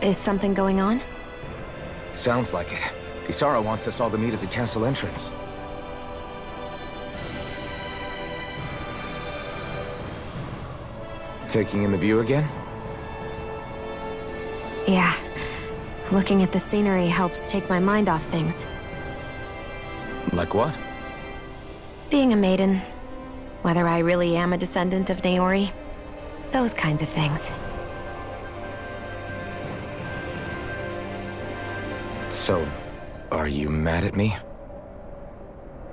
Is something going on? Sounds like it. Kisara wants us all to meet at the castle entrance. Taking in the view again? Yeah. Looking at the scenery helps take my mind off things. Like what? Being a maiden. Whether I really am a descendant of Naori. Those kinds of things. So, are you mad at me?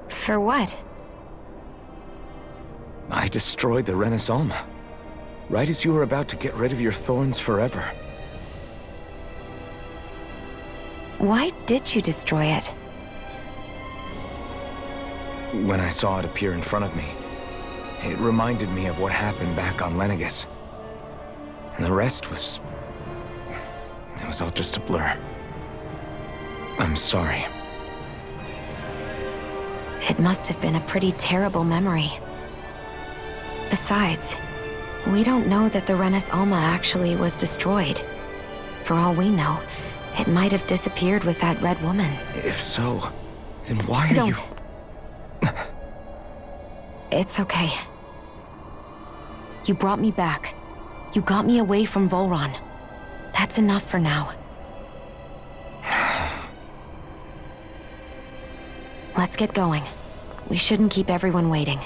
For what? I destroyed the Renan, right as you were about to get rid of your thorns forever. Why did you destroy it? When I saw it appear in front of me, it reminded me of what happened back on Lenegus. And the rest was... it was all just a blur. I'm sorry. It must have been a pretty terrible memory. Besides, we don't know that the Renas Alma actually was destroyed. For all we know, it might have disappeared with that red woman. If so, then why are you... Don't. It's okay. You brought me back. You got me away from Volron. That's enough for now. Let's get going. We shouldn't keep everyone waiting.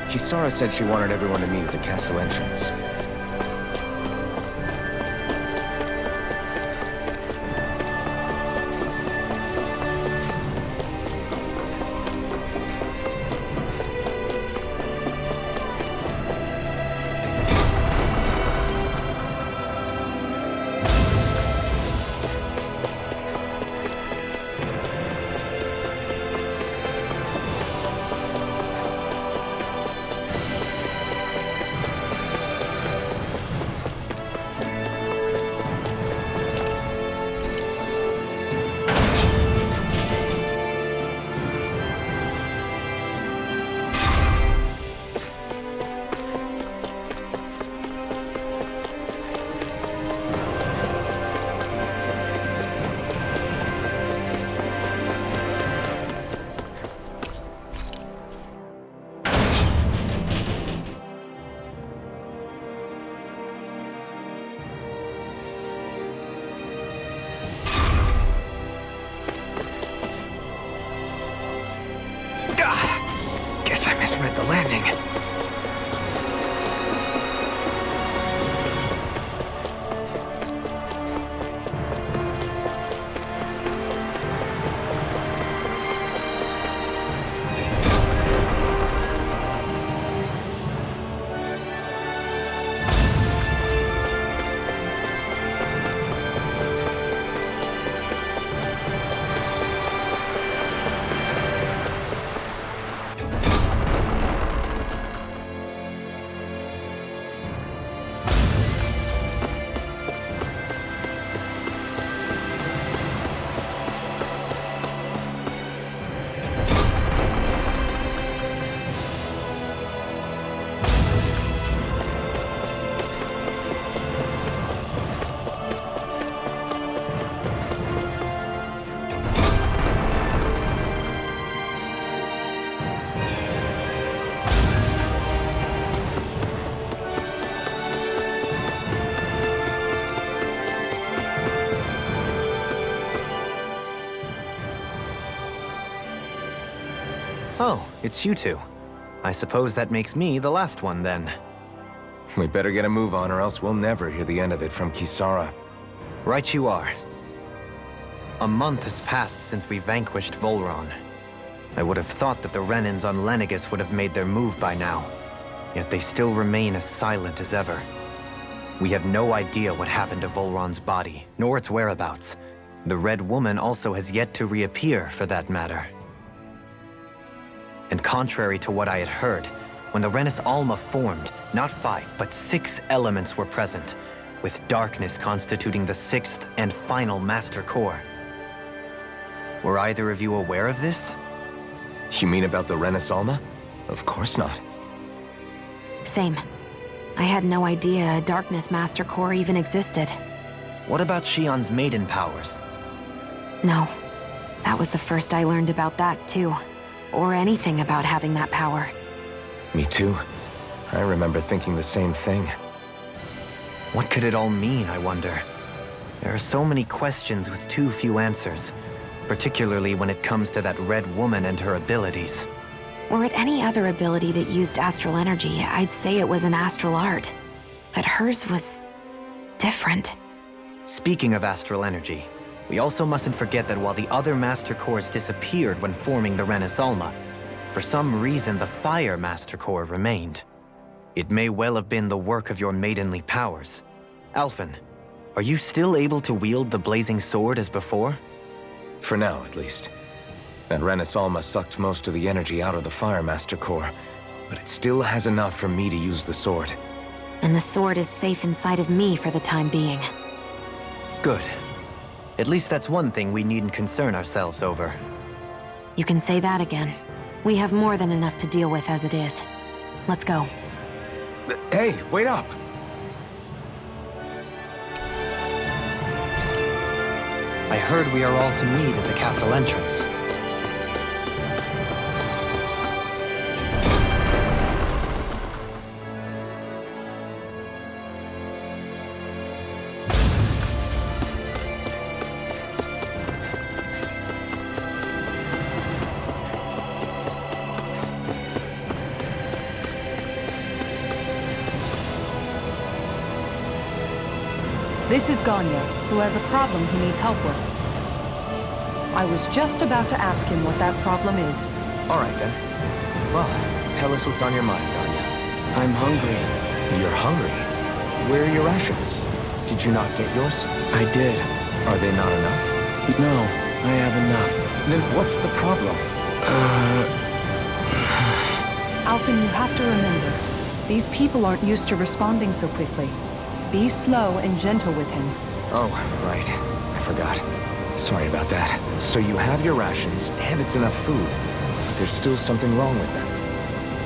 Kisara said she wanted everyone to meet at the castle entrance. Guess I misread the landing. Oh, it's you two. I suppose that makes me the last one, then. We better get a move on, or else we'll never hear the end of it from Kisara. Right you are. A month has passed since we vanquished Volron. I would have thought that the Renans on Lenegis would have made their move by now. Yet they still remain as silent as ever. We have no idea what happened to Volron's body, nor its whereabouts. The Red Woman also has yet to reappear, for that matter. And contrary to what I had heard, when the Renis Alma formed, not 5, but 6 elements were present, with darkness constituting the 6th and final Master Core. Were either of you aware of this? You mean about the Renis Alma? Of course not. Same. I had no idea a Darkness Master Core even existed. What about Shionne's maiden powers? No. That was the first I learned about that, too. Or anything about having that power. Me too. I remember thinking the same thing. What could it all mean, I wonder? There are so many questions with too few answers, particularly when it comes to that Red Woman and her abilities. Were it any other ability that used astral energy, I'd say it was an astral art. But hers was different. Speaking of astral energy, we also mustn't forget that while the other Master Cores disappeared when forming the Renis Alma, for some reason the Fire Master Core remained. It may well have been the work of your maidenly powers. Alphen, are you still able to wield the blazing sword as before? For now, at least. That Renis Alma sucked most of the energy out of the Fire Master Core, but it still has enough for me to use the sword. And the sword is safe inside of me for the time being. Good. At least that's one thing we needn't concern ourselves over. You can say that again. We have more than enough to deal with as it is. Let's go. Hey, wait up! I heard we are all to meet at the castle entrance. This is Ganya, who has a problem he needs help with. I was just about to ask him what that problem is. All right, then. Well, tell us what's on your mind, Dahna. I'm hungry. You're hungry? Where are your rations? Did you not get yours? I did. Are they not enough? No, I have enough. Then what's the problem? Alphen, you have to remember, these people aren't used to responding so quickly. Be slow and gentle with him. Oh, right. I forgot. Sorry about that. So you have your rations, and it's enough food, but there's still something wrong with them.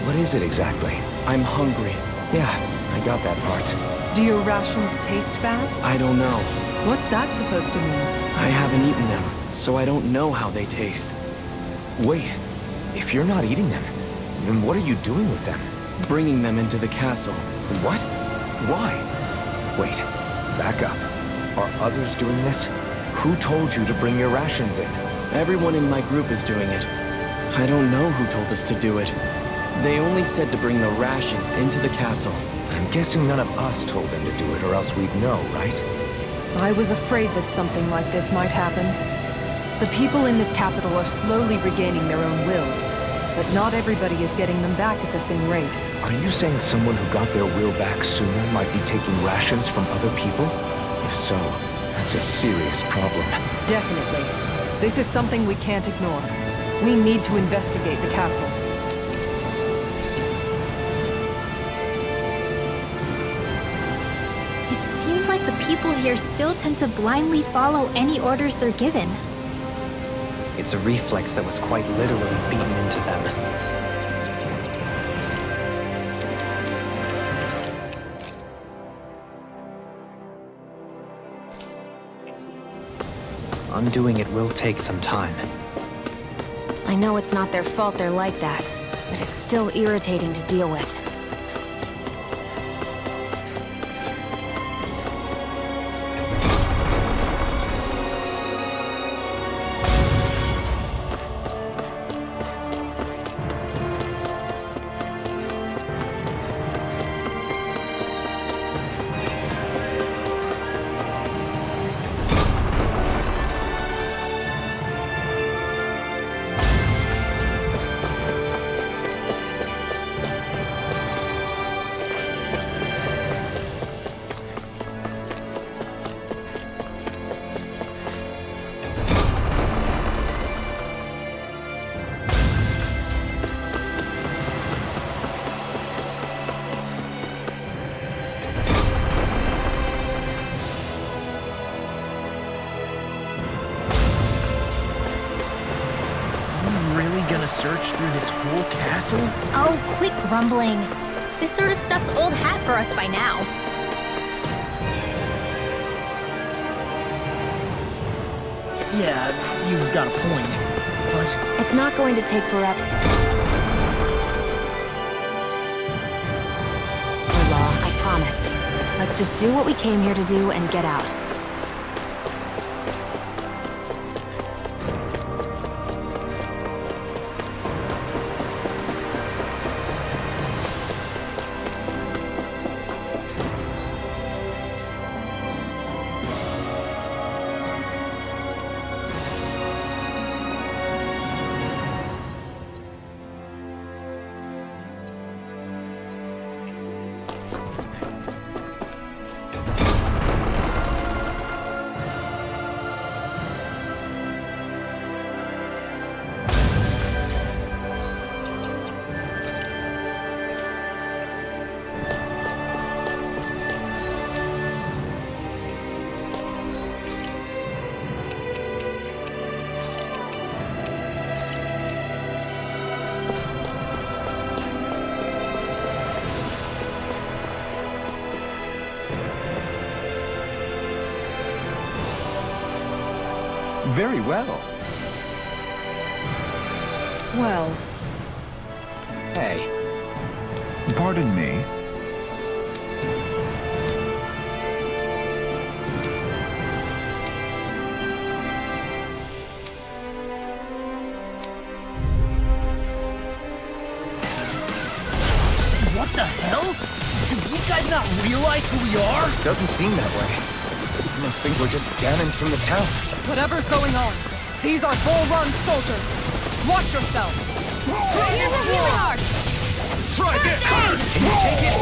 What is it exactly? I'm hungry. Yeah, I got that part. Do your rations taste bad? I don't know. What's that supposed to mean? I haven't eaten them, so I don't know how they taste. Wait, if you're not eating them, then what are you doing with them? Bringing them into the castle. What? Why? Wait, back up. Are others doing this? Who told you to bring your rations in? Everyone in my group is doing it. I don't know who told us to do it. They only said to bring the rations into the castle. I'm guessing none of us told them to do it, or else we'd know, right? I was afraid that something like this might happen. The people in this capital are slowly regaining their own wills, but not everybody is getting them back at the same rate. Are you saying someone who got their will back sooner might be taking rations from other people? If so, that's a serious problem. Definitely. This is something we can't ignore. We need to investigate the castle. It seems like the people here still tend to blindly follow any orders they're given. It's a reflex that was quite literally beaten into them. Undoing it will take some time. I know it's not their fault they're like that, but it's still irritating to deal with. really gonna search through this whole castle? Oh, quit grumbling. This sort of stuff's old hat for us by now. Yeah, you've got a point, but... It's not going to take forever. Law, I promise. Let's just do what we came here to do and get out. Very well. Well, Hey, Pardon me. What the hell? Do these guys not realize who we are? doesn't seem that way. I must think we're just Dahnans from the town. whatever's going on, these are full-run soldiers. Watch yourselves. Here's a healing arc! Try this! Can you take it?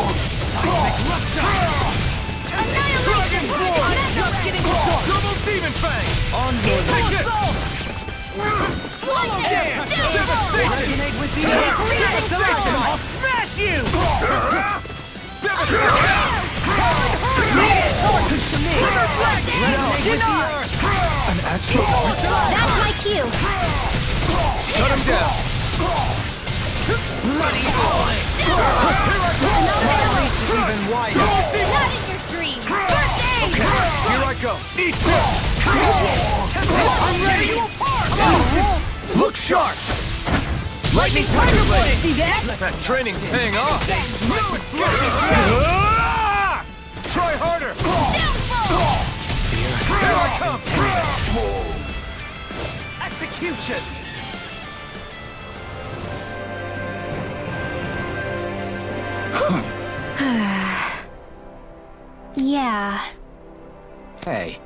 Annihilation! Just getting started! Double Demon Fang! On your ticket! Swallow them! Resonate with the I'll smash you! An astral point? That's my cue! Shut him down! Even wider. Not in your dreams! First aid! Here I go! Eat this! I'm ready! Look sharp! Lightning Tiger Blade! See that? That training's paying off! Try harder! Here I come! Execution! Yeah. Hey.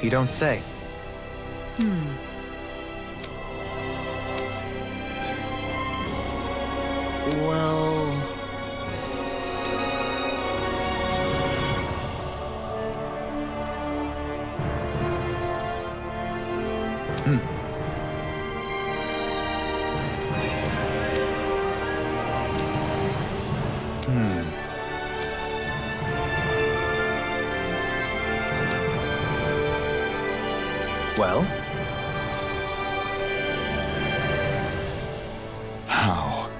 You don't say. Well... Well? How?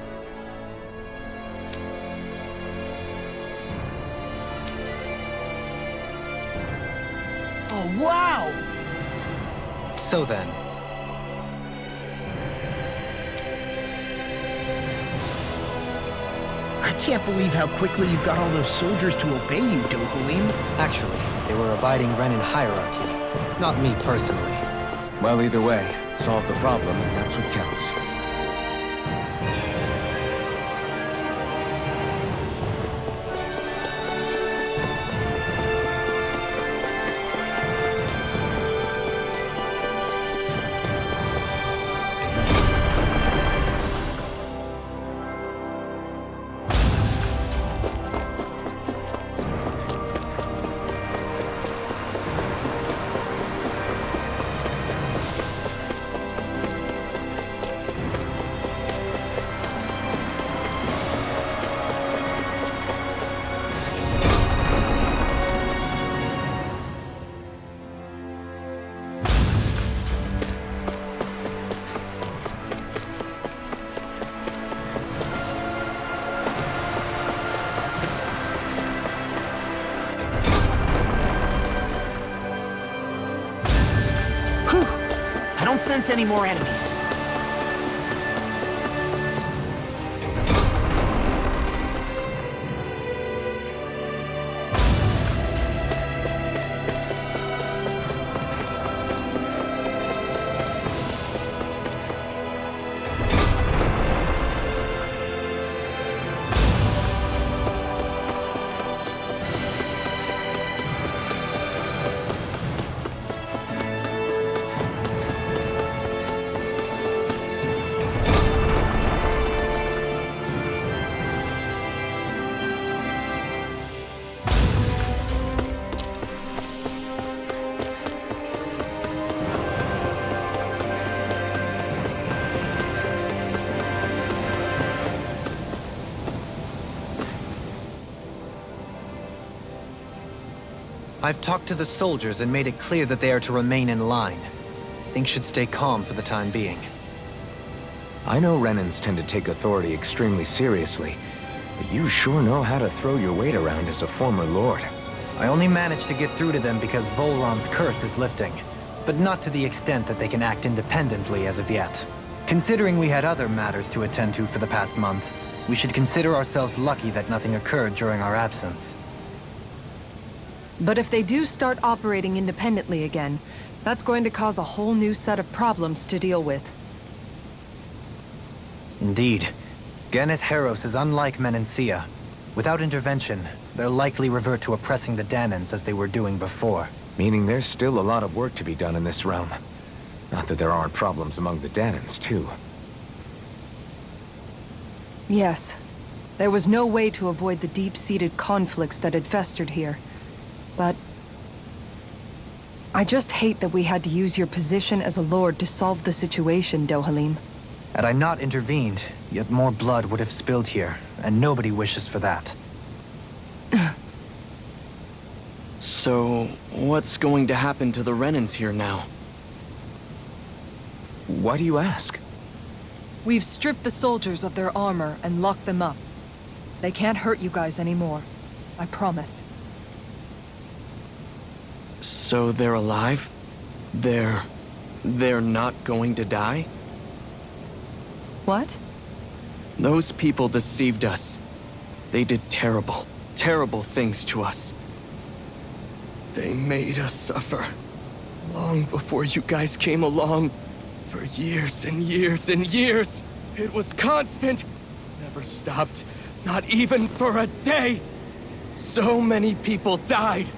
Oh, wow! So then, I can't believe how quickly you got all those soldiers to obey you, Dohalim. actually, they were abiding Renan hierarchy. Not me personally. Well, either way, it solved the problem, and that's what counts. sense any more enemies. I've talked to the soldiers and made it clear that they are to remain in line. Things should stay calm for the time being. I know Renans tend to take authority extremely seriously, but you sure know how to throw your weight around as a former lord. I only managed to get through to them because Volron's curse is lifting, but not to the extent that they can act independently as of yet. Considering we had other matters to attend to for the past month, we should consider ourselves lucky that nothing occurred during our absence. But if they do start operating independently again, that's going to cause a whole new set of problems to deal with. Indeed. Geneth Heros is unlike Menancia. Without intervention, they'll likely revert to oppressing the Dahnans as they were doing before. Meaning there's still a lot of work to be done in this realm. Not that there aren't problems among the Dahnans, too. Yes. There was no way to avoid the deep-seated conflicts that had festered here. But I just hate that we had to use your position as a lord to solve the situation, Dohalim. Had I not intervened, yet more blood would have spilled here, and nobody wishes for that. So, what's going to happen to the Renans here now? Why do you ask? We've stripped the soldiers of their armor and locked them up. They can't hurt you guys anymore. I promise. So they're alive? They're not going to die? What? Those people deceived us. They did terrible, terrible things to us. They made us suffer. Long before you guys came along. For years and years and years. It was constant. Never stopped. Not even for a day. So many people died.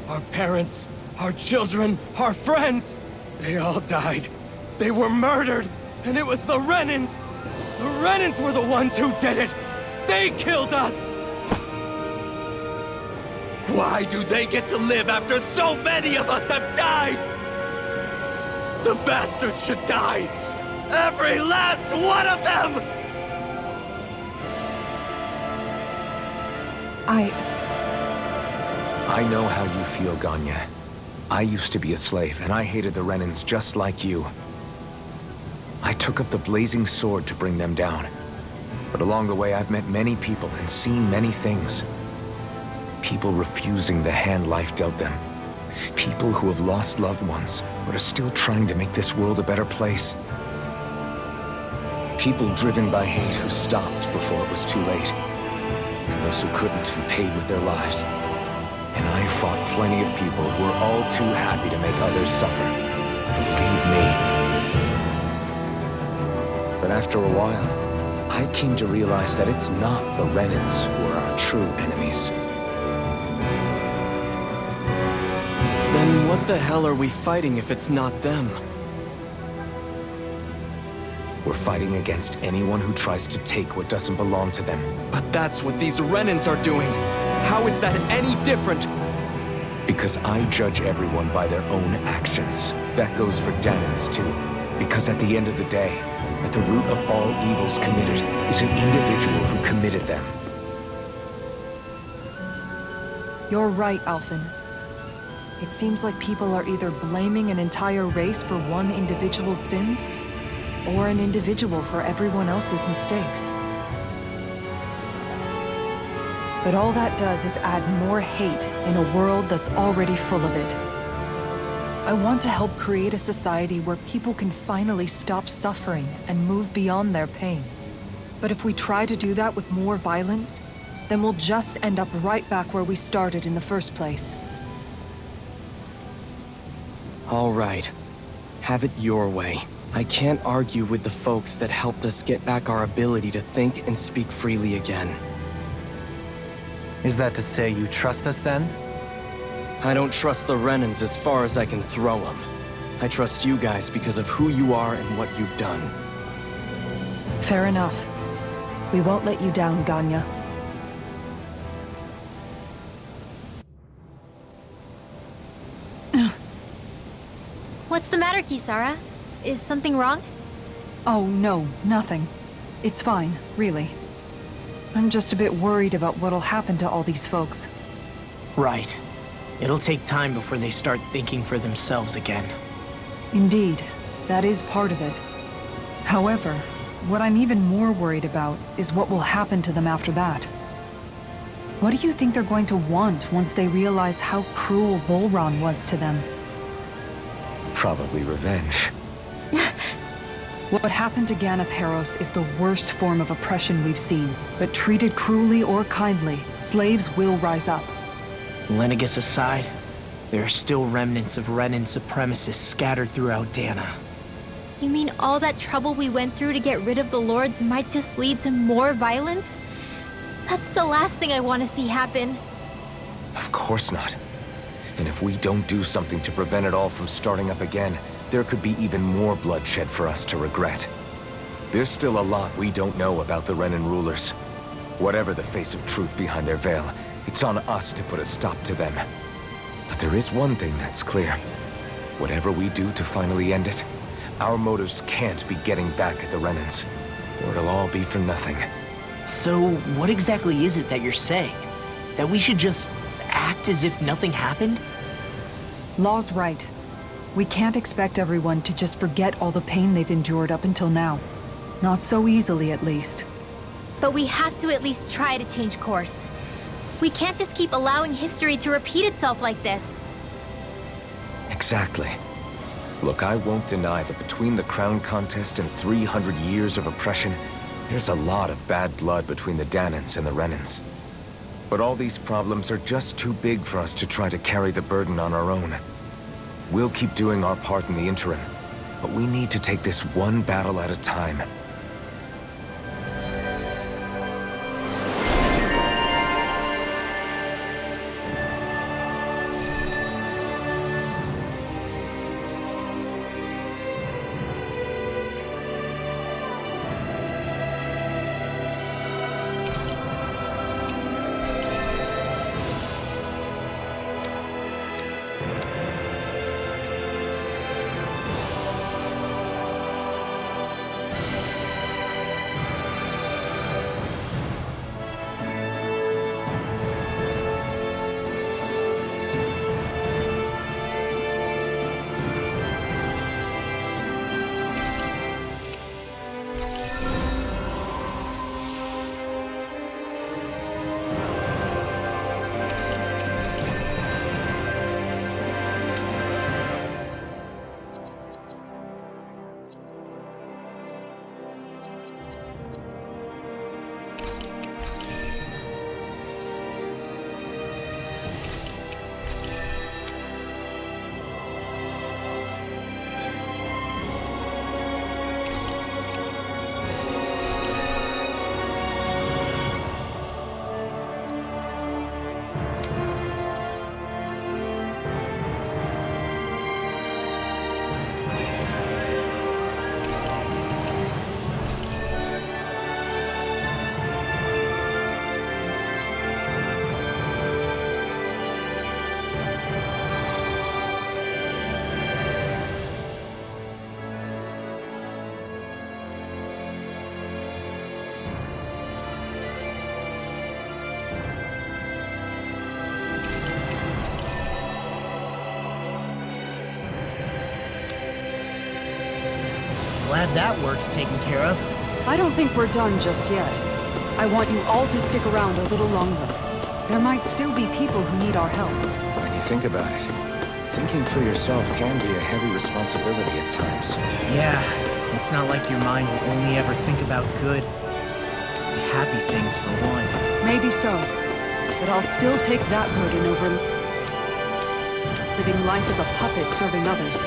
Our parents, our children, our friends. They all died. They were murdered. And it was the Renans. The Renans were the ones who did it. They killed us. Why do they get to live after so many of us have died? The bastards should die! Every last one of them! I know how you feel, Ganya. I used to be a slave, and I hated the Renans just like you. I took up the blazing sword to bring them down. But along the way, I've met many people and seen many things. People refusing the hand life dealt them. People who have lost loved ones, but are still trying to make this world a better place. People driven by hate who stopped before it was too late. And those who couldn't and paid with their lives. And I fought plenty of people who were all too happy to make others suffer. Believe me. But after a while, I came to realize that it's not the Renans who are our true enemies. Then what the hell are we fighting if it's not them? We're fighting against anyone who tries to take what doesn't belong to them. But that's what these Renans are doing. How is that any different? Because I judge everyone by their own actions. That goes for Dahnans too. Because at the end of the day, at the root of all evils committed is an individual who committed them. You're right, Alphen. It seems like people are either blaming an entire race for one individual's sins, or an individual for everyone else's mistakes. But all that does is add more hate in a world that's already full of it. I want to help create a society where people can finally stop suffering and move beyond their pain. But if we try to do that with more violence, then we'll just end up right back where we started in the first place. All right. Have it your way. I can't argue with the folks that helped us get back our ability to think and speak freely again. Is that to say you trust us then? I don't trust the Renans as far as I can throw them. I trust you guys because of who you are and what you've done. Fair enough. We won't let you down, Ganya. What's the matter, Kisara? Is something wrong? Oh, no, nothing. It's fine, really. I'm just a bit worried about what'll happen to all these folks. Right. It'll take time before they start thinking for themselves again. Indeed, that is part of it. However, what I'm even more worried about is what will happen to them after that. What do you think they're going to want once they realize how cruel Volron was to them? Probably revenge. What happened to Ganeth Haros is the worst form of oppression we've seen, but treated cruelly or kindly, slaves will rise up. Lenegis aside, there are still remnants of Renan supremacists scattered throughout Dahna. You mean all that trouble we went through to get rid of the Lords might just lead to more violence? That's the last thing I want to see happen. Of course not. And if we don't do something to prevent it all from starting up again, there could be even more bloodshed for us to regret. There's still a lot we don't know about the Renan rulers. Whatever the face of truth behind their veil, it's on us to put a stop to them. But there is one thing that's clear. Whatever we do to finally end it, our motives can't be getting back at the Renans, or it'll all be for nothing. So, what exactly is it that you're saying? That we should just act as if nothing happened? Law's right. We can't expect everyone to just forget all the pain they've endured up until now. Not so easily, at least. But we have to at least try to change course. We can't just keep allowing history to repeat itself like this. Exactly. Look, I won't deny that between the crown contest and 300 years of oppression, there's a lot of bad blood between the Dahnans and the Renans. But all these problems are just too big for us to try to carry the burden on our own. We'll keep doing our part in the interim, but we need to take this one battle at a time. Glad that work's taken care of. I don't think we're done just yet. I want you all to stick around a little longer. There might still be people who need our help. When you think about it, Thinking for yourself can be a heavy responsibility at times. Yeah, it's not like your mind will only ever think about good, happy things for one. Maybe so, but I'll still take that burden over living life as a puppet serving others.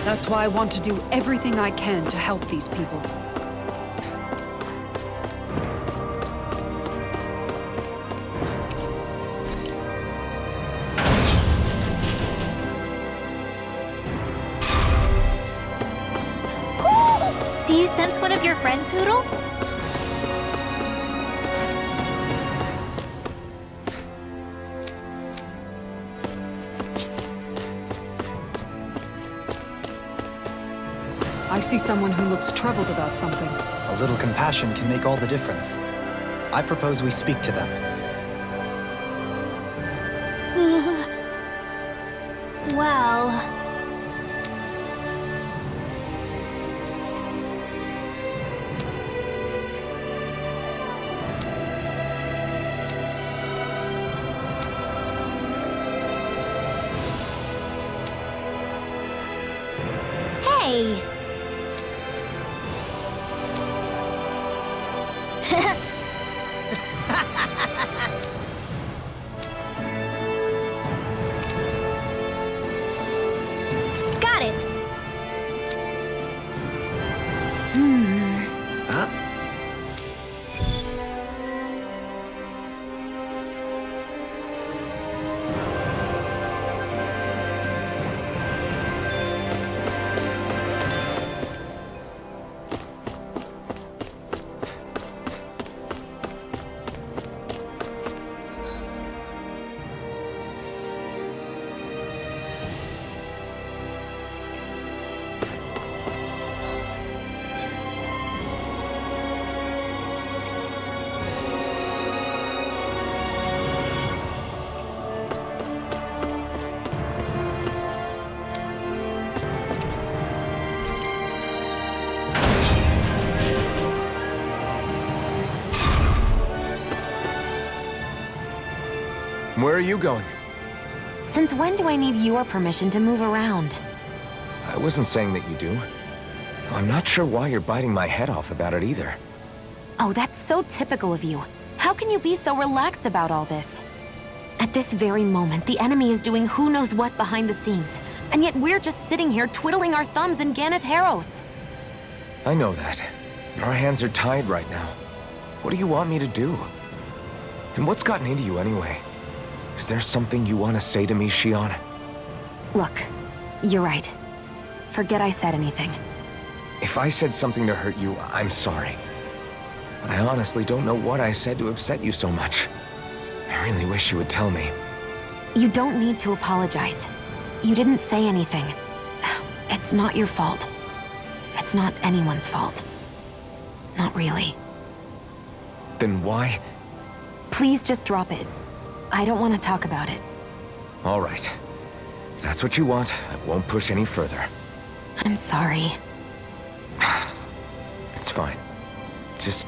That's why I want to do everything I can to help these people. Do you sense one of your friends, Hoodle? I see someone who looks troubled about something. A little compassion can make all the difference. I propose we speak to them. Well... Hey! Got it! Huh? Where are you going? Since when do I need your permission to move around? I wasn't saying that you do. Though I'm not sure why you're biting my head off about it either. Oh, that's so typical of you. How can you be so relaxed about all this? At this very moment, the enemy is doing who knows what behind the scenes. And yet we're just sitting here twiddling our thumbs in Ganath Haros. I know that. But our hands are tied right now. What do you want me to do? And what's gotten into you anyway? Is there something you want to say to me, Shionne? Look, you're right. Forget I said anything. If I said something to hurt you, I'm sorry. But I honestly don't know what I said to upset you so much. I really wish you would tell me. You don't need to apologize. You didn't say anything. It's not your fault. It's not anyone's fault. Not really. Then why? Please just drop it. I don't want to talk about it. All right. If that's what you want, I won't push any further. I'm sorry. It's fine. Just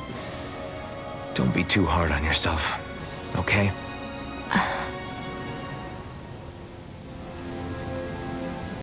don't be too hard on yourself, okay?